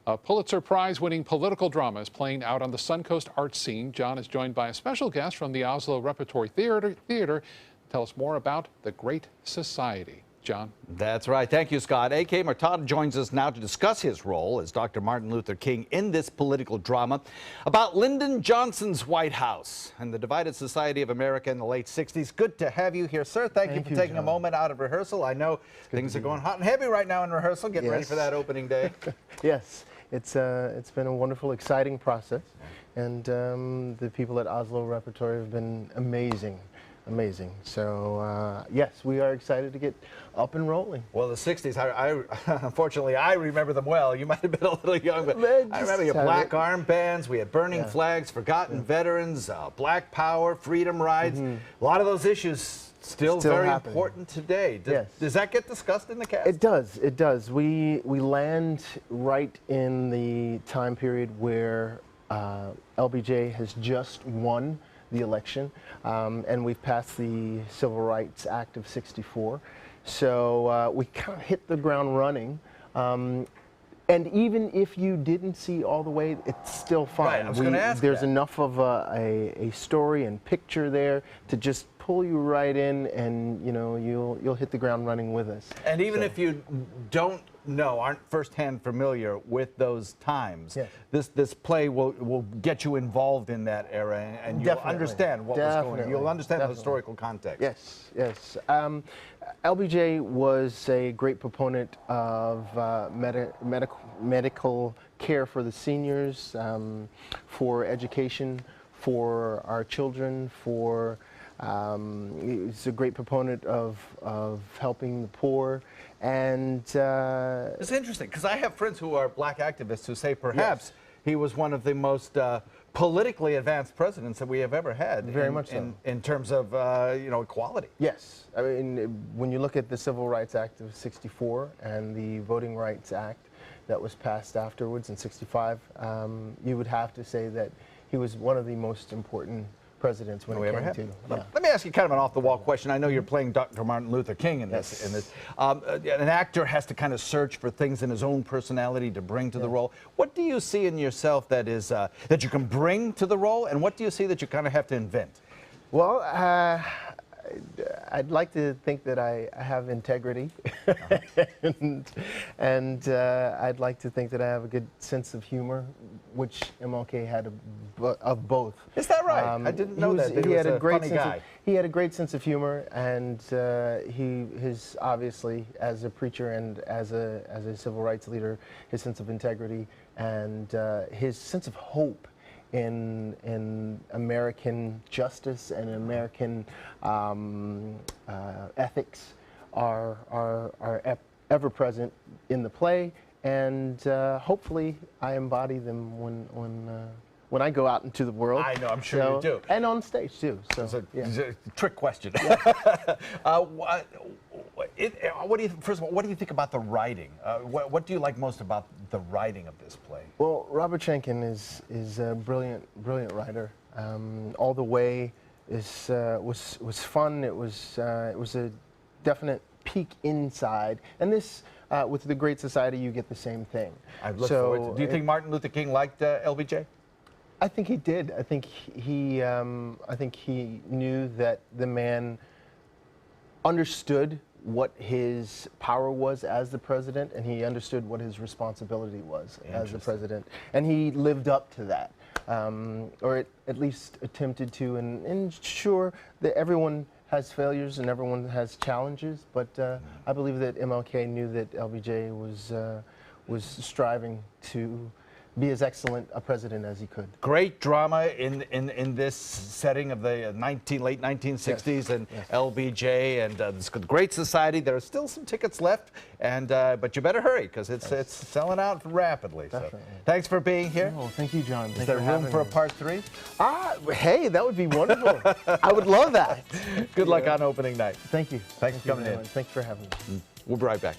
A Pulitzer Prize-winning political drama is playing out on the Suncoast art scene. John is joined by a special guest from the Oslo Repertory Theater to tell us more about The Great Society. John. That's right. Thank you, Scott. A.K. Murtad joins us now to discuss his role as Dr. Martin Luther King in this political drama about Lyndon Johnson's White House and the divided society of America in the late 60s. Good to have you here, sir. Thank you for taking a moment out of rehearsal. I know things are going hot and heavy right now in rehearsal, getting ready for that opening day. Yes, it's been a wonderful, exciting process, and the people at Oslo Repertory have been amazing. So, yes, we are excited to get up and rolling. Well, the 60s, unfortunately, I remember them well. You might have been a little young, but I remember your black armbands. We had burning flags, forgotten veterans, Black Power, freedom rides. A lot of those issues still very important today. Does that get discussed in the cast? It does. It does. We land right in the time period where LBJ has just won the election, and we've passed the Civil Rights Act of '64. So we kind of hit the ground running. And even if you didn't see all the way, it's still fine. Right, I was going to ask There's that. enough of a story and picture there to just pull you right in, and you'll hit the ground running with us. And even if you aren't firsthand familiar with those times, this play will get you involved in that era, and you'll understand what was going on. You'll understand the historical context. Yes. LBJ was a great proponent of medical care for the seniors, for education, for our children, he's a great proponent of helping the poor, and it's interesting because I have friends who are black activists who say perhaps he was one of the most politically advanced presidents that we have ever had. Very much so. In terms of equality. Yes, I mean, when you look at the Civil Rights Act of '64 and the Voting Rights Act that was passed afterwards in '65, you would have to say that he was one of the most important presidents when it came to. Let me ask you kind of an off-the-wall question. I know you're playing Dr. Martin Luther King in this. An actor has to kind of search for things in his own personality to bring to the role. What do you see in yourself that is that you can bring to the role, and what do you see that you kind of have to invent? Well, I'd like to think that I have integrity, and I'd like to think that I have a good sense of humor, which MLK had of both. Is that right? I didn't know that. He had a great funny guy. He had a great sense of humor, and his obviously, as a preacher and as a civil rights leader, his sense of integrity and his sense of hope in American justice and American ethics are ever present in the play, and hopefully I embody them when I go out into the world. I know, I'm sure you do. And on stage too. So it's a trick question. First of all, what do you think about the writing? What do you like most about the writing of this play? Well, Robert Schenken is a brilliant writer. All the Way was fun. It was a definite peek inside, and this with The Great Society you get the same thing. I look forward to. Do you think Martin Luther King liked LBJ? I think he did. I think he knew that the man understood what his power was as the president, and he understood what his responsibility was as the president, and he lived up to that, or at least attempted to. And sure, that everyone has failures and everyone has challenges, but I believe that MLK knew that LBJ was striving to be as excellent a president as he could. Great drama in this setting of the late 1960s and LBJ and this Great Society. There are still some tickets left, and but you better hurry because it's selling out rapidly. So, thanks for being here. Oh, thank you, John. Is there room for a part 3? Hey, that would be wonderful. I would love that. Good luck on opening night. Thank you. Thanks for coming in. Thanks for having me. We'll be right back.